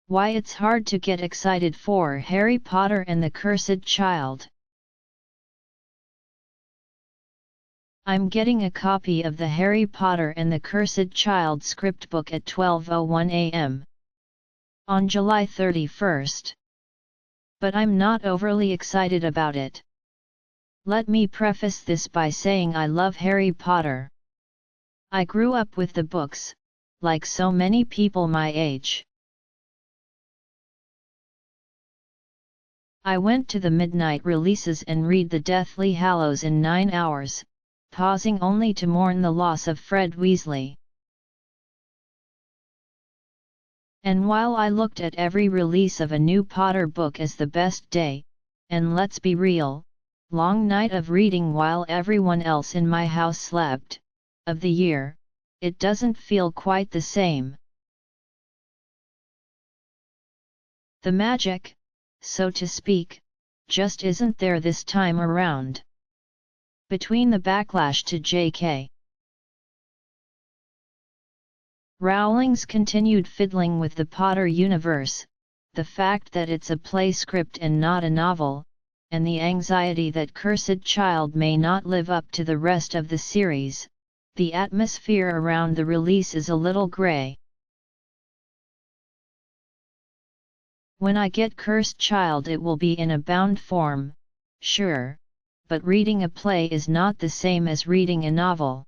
Why it's hard to get excited for Harry Potter and the Cursed Child. I'm getting a copy of the Harry Potter and the Cursed Child scriptbook at 12:01 am. On July 31st. But I'm not overly excited about it. Let me preface this by saying I love Harry Potter. I grew up with the books, like so many people my age. I went to the midnight releases and read the Deathly Hallows in 9 hours, pausing only to mourn the loss of Fred Weasley. And while I looked at every release of a new Potter book as the best day, and let's be real, long night of reading while everyone else in my house slept, of the year, it doesn't feel quite the same. The magic, so to speak, just isn't there this time around. Between the backlash to J.K. Rowling's continued fiddling with the Potter universe, the fact that it's a play script and not a novel, and the anxiety that Cursed Child may not live up to the rest of the series, the atmosphere around the release is a little grey. When I get Cursed Child it will be in a bound form, sure, but reading a play is not the same as reading a novel.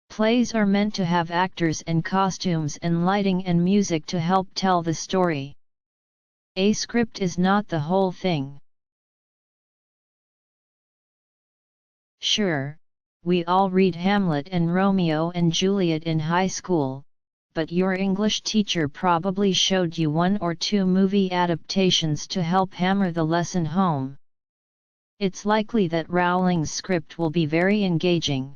Plays are meant to have actors and costumes and lighting and music to help tell the story. A script is not the whole thing. Sure, we all read Hamlet and Romeo and Juliet in high school, but your English teacher probably showed you 1 or 2 movie adaptations to help hammer the lesson home. It's likely that Rowling's script will be very engaging.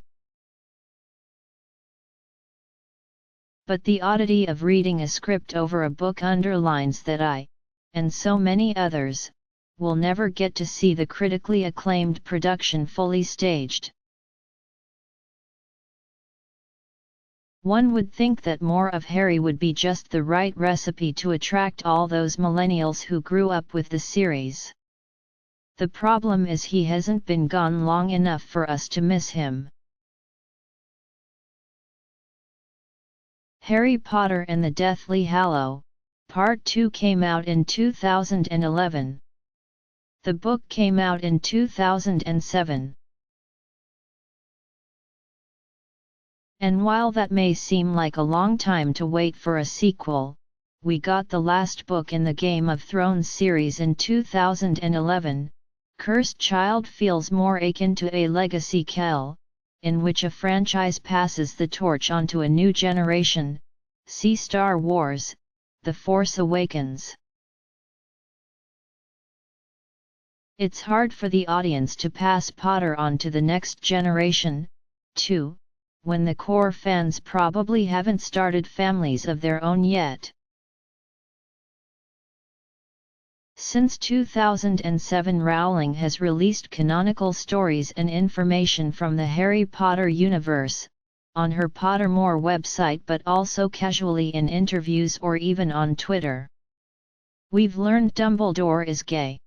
But the oddity of reading a script over a book underlines that I, and so many others, will never get to see the critically acclaimed production fully staged. One would think that more of Harry would be just the right recipe to attract all those millennials who grew up with the series. The problem is he hasn't been gone long enough for us to miss him. Harry Potter and the Deathly Hallow, Part 2 came out in 2011. The book came out in 2007. And while that may seem like a long time to wait for a sequel, we got the last book in the Game of Thrones series in 2011. Cursed Child feels more akin to a legacy tale, in which a franchise passes the torch onto a new generation. See Star Wars: The Force Awakens. It's hard for the audience to pass Potter on to the next generation, too, when the core fans probably haven't started families of their own yet. Since 2007, Rowling has released canonical stories and information from the Harry Potter universe, on her Pottermore website but also casually in interviews or even on Twitter. We've learned Dumbledore is gay.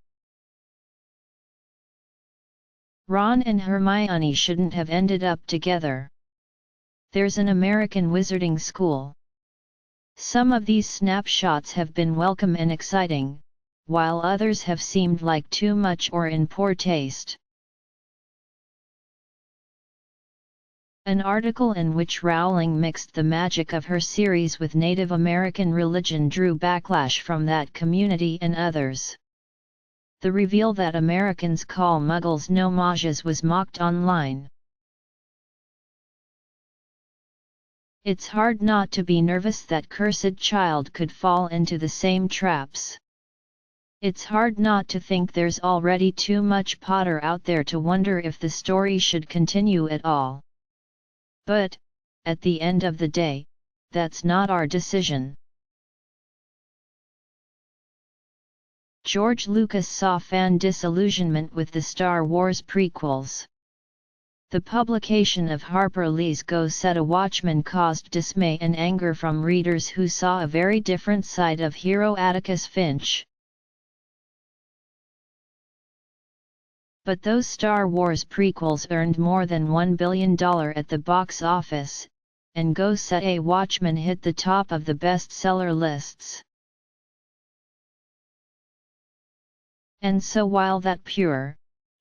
Ron and Hermione shouldn't have ended up together. There's an American wizarding school. Some of these snapshots have been welcome and exciting, while others have seemed like too much or in poor taste. An article in which Rowling mixed the magic of her series with Native American religion drew backlash from that community and others. The reveal that Americans call Muggles no-mages was mocked online. It's hard not to be nervous that Cursed Child could fall into the same traps. It's hard not to think there's already too much Potter out there to wonder if the story should continue at all. But, at the end of the day, that's not our decision. George Lucas saw fan disillusionment with the Star Wars prequels. The publication of Harper Lee's Go Set a Watchman caused dismay and anger from readers who saw a very different side of hero Atticus Finch. But those Star Wars prequels earned more than $1 billion at the box office, and Go Set a Watchman hit the top of the bestseller lists. And so while that pure,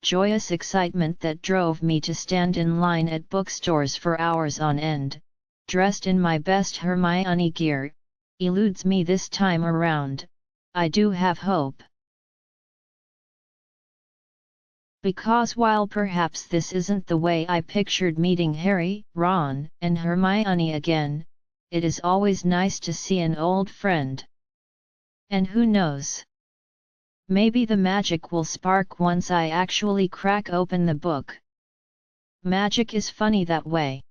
joyous excitement that drove me to stand in line at bookstores for hours on end, dressed in my best Hermione gear, eludes me this time around, I do have hope. Because while perhaps this isn't the way I pictured meeting Harry, Ron, and Hermione again, it is always nice to see an old friend. And who knows? Maybe the magic will spark once I actually crack open the book. Magic is funny that way.